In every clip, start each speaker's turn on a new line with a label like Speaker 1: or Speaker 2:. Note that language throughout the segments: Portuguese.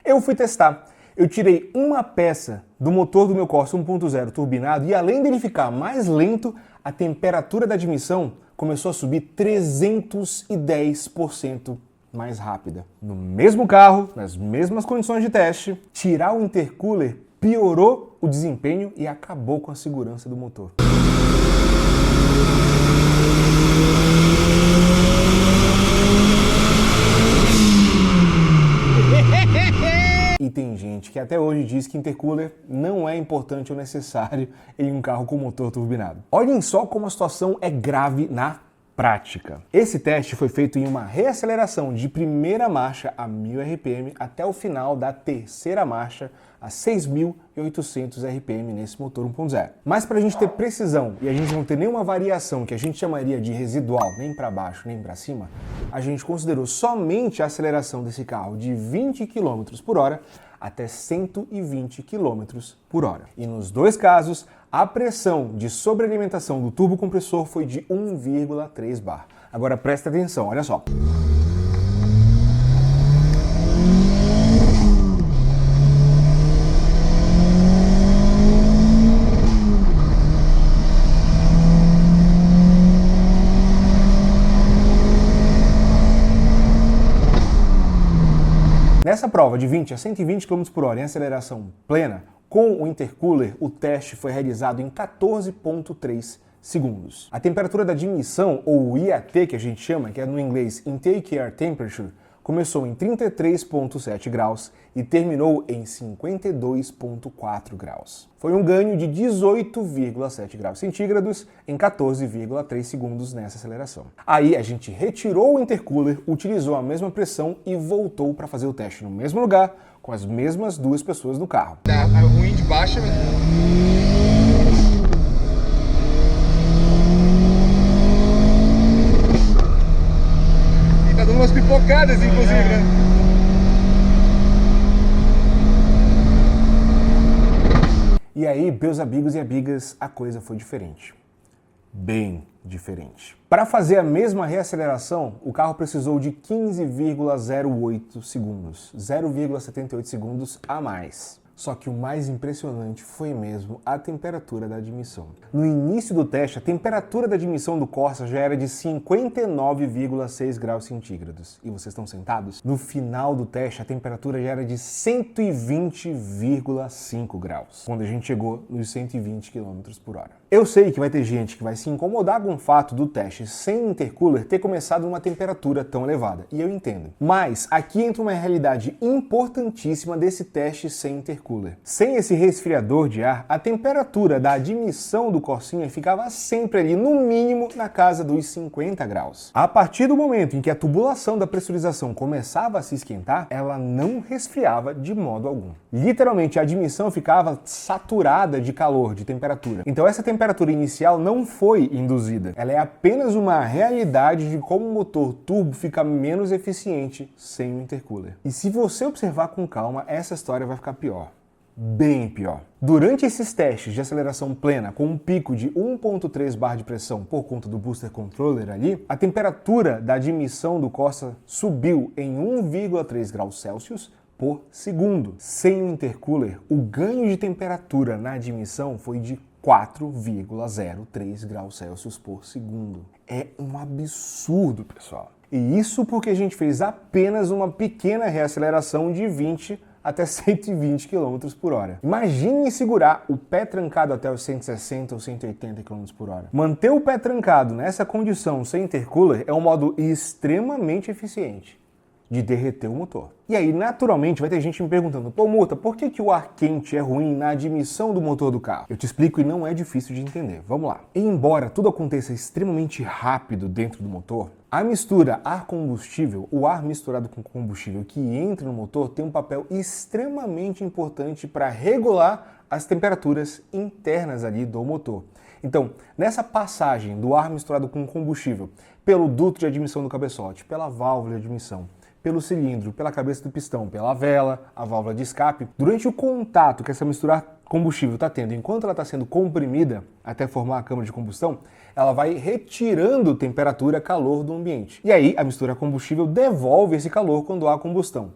Speaker 1: Eu fui testar. Eu tirei uma peça do motor do meu Corsa 1.0 turbinado e além dele ficar mais lento, a temperatura da admissão começou a subir 310% mais rápida. No mesmo carro, nas mesmas condições de teste, tirar o intercooler piorou o desempenho e acabou com a segurança do motor. E tem gente que até hoje diz que intercooler não é importante ou necessário em um carro com motor turbinado. Olhem só como a situação é grave na prática. Esse teste foi feito em uma reaceleração de primeira marcha a 1000 RPM até o final da terceira marcha a 6.800 RPM nesse motor 1.0. Mas para a gente ter precisão e a gente não ter nenhuma variação que a gente chamaria de residual, nem para baixo nem para cima, a gente considerou somente a aceleração desse carro de 20 km por hora até 120 km por hora. E nos dois casos, a pressão de sobrealimentação do turbocompressor foi de 1,3 bar. Agora presta atenção, olha só. Nessa prova de 20 a 120 km por hora em aceleração plena, com o intercooler, o teste foi realizado em 14,3 segundos. A temperatura da admissão, ou IAT que a gente chama, que é no inglês Intake Air Temperature, começou em 33,7 graus e terminou em 52,4 graus. Foi um ganho de 18,7 graus centígrados em 14,3 segundos nessa aceleração. Aí a gente retirou o intercooler, utilizou a mesma pressão e voltou para fazer o teste no mesmo lugar, com as mesmas duas pessoas no carro.
Speaker 2: Tá ruim de baixa, né? E tá dando umas pipocadas, inclusive, né?
Speaker 1: E aí, meus amigos e amigas, a coisa foi diferente. Bem diferente. Para fazer a mesma reaceleração, o carro precisou de 15,08 segundos, 0,78 segundos a mais. Só que o mais impressionante foi mesmo a temperatura da admissão. No início do teste, a temperatura da admissão do Corsa já era de 59,6 graus centígrados. E vocês estão sentados? No final do teste, a temperatura já era de 120,5 graus, quando a gente chegou nos 120 km por hora. Eu sei que vai ter gente que vai se incomodar com o fato do teste sem intercooler ter começado numa temperatura tão elevada, e eu entendo. Mas aqui entra uma realidade importantíssima desse teste sem intercooler. Sem esse resfriador de ar, a temperatura da admissão do Corsinha ficava sempre ali, no mínimo, na casa dos 50 graus. A partir do momento em que a tubulação da pressurização começava a se esquentar, ela não resfriava de modo algum. Literalmente, a admissão ficava saturada de calor, de temperatura. Então essa temperatura inicial não foi induzida. Ela é apenas uma realidade de como o motor turbo fica menos eficiente sem o intercooler. E se você observar com calma, essa história vai ficar pior. Bem pior. Durante esses testes de aceleração plena com um pico de 1,3 bar de pressão por conta do booster controller ali, a temperatura da admissão do Corsa subiu em 1,3 graus Celsius por segundo. Sem o intercooler, o ganho de temperatura na admissão foi de 4,03 graus Celsius por segundo. É um absurdo, pessoal. E isso porque a gente fez apenas uma pequena reaceleração de 20 até 120 km por hora. Imagine segurar o pé trancado até os 160 ou 180 km por hora. Manter o pé trancado nessa condição sem intercooler é um modo extremamente eficiente de derreter o motor. E aí, naturalmente, vai ter gente me perguntando: pô, Murta, por que o ar quente é ruim na admissão do motor do carro? Eu te explico e não é difícil de entender. Vamos lá. E embora tudo aconteça extremamente rápido dentro do motor, a mistura ar-combustível, o ar misturado com combustível que entra no motor, tem um papel extremamente importante para regular as temperaturas internas ali do motor. Então, nessa passagem do ar misturado com combustível pelo duto de admissão do cabeçote, pela válvula de admissão, pelo cilindro, pela cabeça do pistão, pela vela, a válvula de escape, durante o contato que essa mistura combustível está tendo, enquanto ela está sendo comprimida até formar a câmara de combustão, ela vai retirando temperatura, calor do ambiente. E aí a mistura combustível devolve esse calor quando há combustão.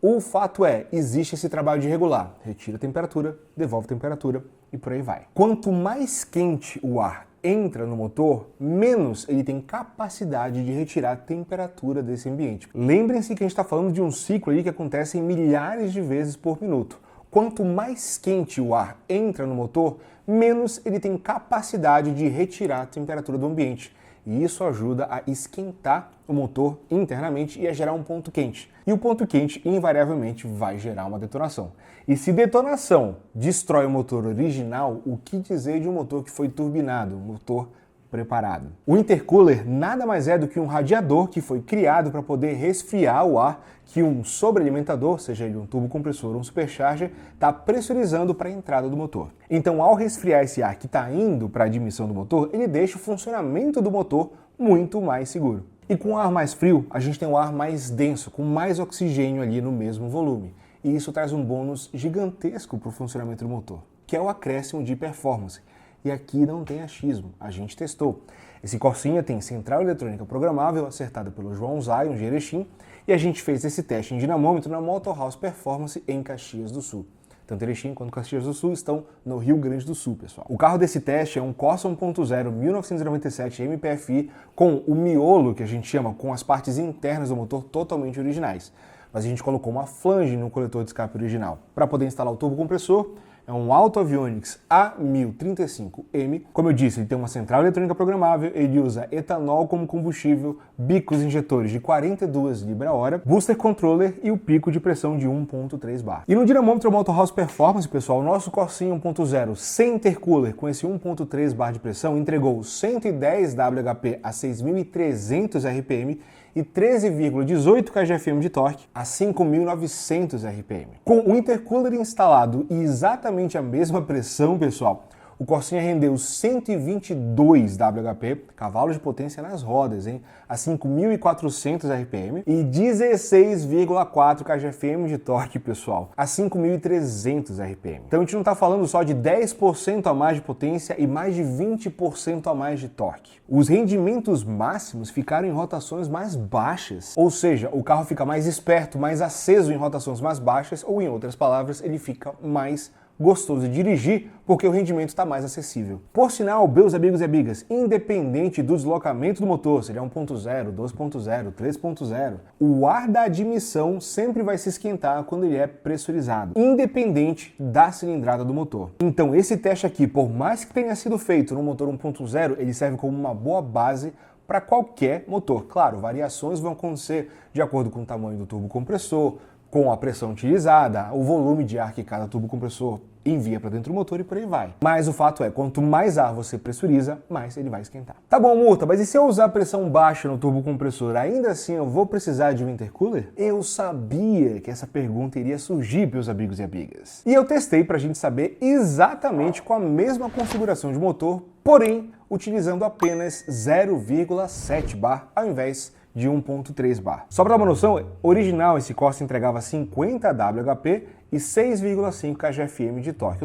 Speaker 1: O fato é, existe esse trabalho de regular. Retira a temperatura, devolve a temperatura e por aí vai. Quanto mais quente o ar entra no motor, menos ele tem capacidade de retirar a temperatura desse ambiente. Lembrem-se que a gente está falando de um ciclo aí que acontece em milhares de vezes por minuto. Quanto mais quente o ar entra no motor, menos ele tem capacidade de retirar a temperatura do ambiente. E isso ajuda a esquentar o motor internamente e a gerar um ponto quente. E o ponto quente, invariavelmente, vai gerar uma detonação. E se detonação destrói o motor original, o que dizer de um motor que foi turbinado, um motor preparado? O intercooler nada mais é do que um radiador que foi criado para poder resfriar o ar que um sobrealimentador, seja ele um turbo compressor ou um supercharger, está pressurizando para a entrada do motor. Então, ao resfriar esse ar que está indo para a admissão do motor, ele deixa o funcionamento do motor muito mais seguro. E com o ar mais frio, a gente tem um ar mais denso, com mais oxigênio ali no mesmo volume. E isso traz um bônus gigantesco para o funcionamento do motor, que é o acréscimo de performance. E aqui não tem achismo, a gente testou. Esse Corsinha tem central eletrônica programável, acertada pelo João Zion de Erechim, e a gente fez esse teste em dinamômetro na Motor House Performance em Caxias do Sul. Tanto Erechim quanto Caxias do Sul estão no Rio Grande do Sul, pessoal. O carro desse teste é um Corsa 1.0 1997 MPFI com o miolo, que a gente chama, com as partes internas do motor totalmente originais. Mas a gente colocou uma flange no coletor de escape original. Para poder instalar o turbo compressor, é um Auto Avionics A1035M. Como eu disse, ele tem uma central eletrônica programável, ele usa etanol como combustível, bicos injetores de 42 libra-hora, booster controller e o pico de pressão de 1.3 bar. E no dinamômetro Motor House Performance, pessoal, o nosso Corsinha 1.0 sem intercooler com esse 1.3 bar de pressão entregou 110 WHP a 6.300 RPM e 13,18 kgfm de torque a 5.900 RPM. Com o intercooler instalado e exatamente a mesma pressão, pessoal, o Corsinha rendeu 122 WHP, cavalos de potência nas rodas, hein? A 5.400 RPM e 16,4 kgfm de torque, pessoal, a 5.300 RPM. Então a gente não está falando só de 10% a mais de potência e mais de 20% a mais de torque. Os rendimentos máximos ficaram em rotações mais baixas, ou seja, o carro fica mais esperto, mais aceso em rotações mais baixas, ou em outras palavras, ele fica mais gostoso de dirigir porque o rendimento está mais acessível. Por sinal, meus amigos e amigas, independente do deslocamento do motor, seja 1.0, 2.0, 3.0, o ar da admissão sempre vai se esquentar quando ele é pressurizado, independente da cilindrada do motor. Então esse teste aqui, por mais que tenha sido feito no motor 1.0, ele serve como uma boa base para qualquer motor. Claro, variações vão acontecer de acordo com o tamanho do turbo compressor, com a pressão utilizada, o volume de ar que cada turbo compressor envia para dentro do motor e por aí vai. Mas o fato é, quanto mais ar você pressuriza, mais ele vai esquentar. Tá bom, Murta, mas e se eu usar pressão baixa no turbo compressor, ainda assim eu vou precisar de um intercooler? Eu sabia que essa pergunta iria surgir, meus amigos e amigas. E eu testei para a gente saber exatamente com a mesma configuração de motor, porém utilizando apenas 0,7 bar ao invés de 1.3 bar. Só para dar uma noção, original esse Corsa entregava 50 WHP e 6,5 kgfm de torque.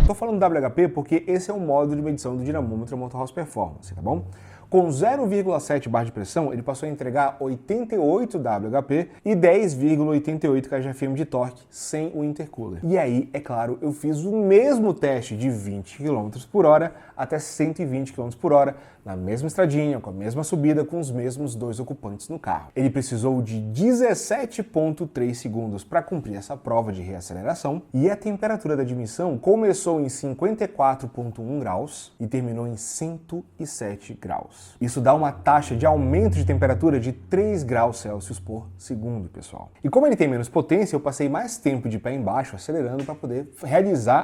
Speaker 1: Estou falando WHP porque esse é o modo de medição do dinamômetro Motor House Performance, tá bom? Com 0,7 bar de pressão, ele passou a entregar 88 WHP e 10,88 kgfm de torque sem o intercooler. E aí, é claro, eu fiz o mesmo teste de 20 km por hora até 120 km por hora, na mesma estradinha, com a mesma subida, com os mesmos dois ocupantes no carro. Ele precisou de 17,3 segundos para cumprir essa prova de reaceleração e a temperatura da admissão começou em 54,1 graus e terminou em 107 graus. Isso dá uma taxa de aumento de temperatura de 3 graus Celsius por segundo, pessoal. E como ele tem menos potência, eu passei mais tempo de pé embaixo acelerando para poder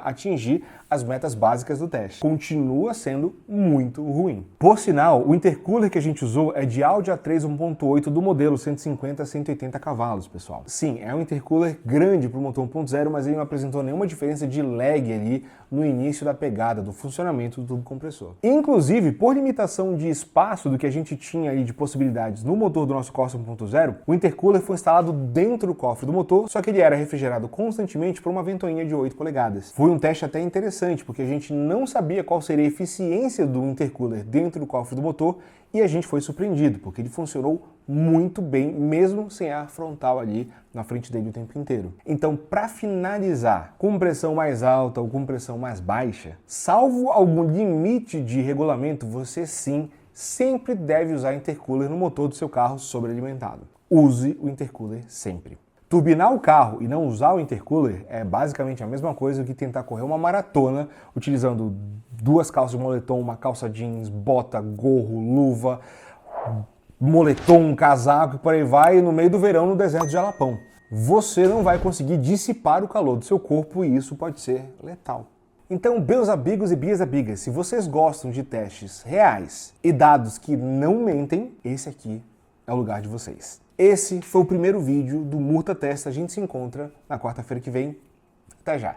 Speaker 1: atingir as metas básicas do teste. Continua sendo muito ruim. Por Por sinal, o intercooler que a gente usou é de Audi A3 1.8 do modelo 150 a 180 cavalos, pessoal. Sim, é um intercooler grande para o motor 1.0, mas ele não apresentou nenhuma diferença de lag ali no início da pegada, do funcionamento do turbocompressor. Inclusive, por limitação de espaço do que a gente tinha ali de possibilidades no motor do nosso Corsa 1.0, o intercooler foi instalado dentro do cofre do motor, só que ele era refrigerado constantemente por uma ventoinha de 8 polegadas. Foi um teste até interessante, porque a gente não sabia qual seria a eficiência do intercooler dentro do cofre do motor e a gente foi surpreendido, porque ele funcionou muito bem, mesmo sem ar frontal ali na frente dele o tempo inteiro. Então, para finalizar, com pressão mais alta ou com pressão mais baixa, salvo algum limite de regulamento, você sim sempre deve usar intercooler no motor do seu carro sobrealimentado. Use o intercooler sempre. Turbinar o carro e não usar o intercooler é basicamente a mesma coisa que tentar correr uma maratona utilizando 2 calças de moletom, uma calça jeans, bota, gorro, luva, moletom, casaco e por aí vai, no meio do verão no deserto de Jalapão. Você não vai conseguir dissipar o calor do seu corpo e isso pode ser letal. Então, meus amigos e minhas amigas, se vocês gostam de testes reais e dados que não mentem, esse aqui é o lugar de vocês. Esse foi o primeiro vídeo do Murta Testa. A gente se encontra na quarta-feira que vem. Até já!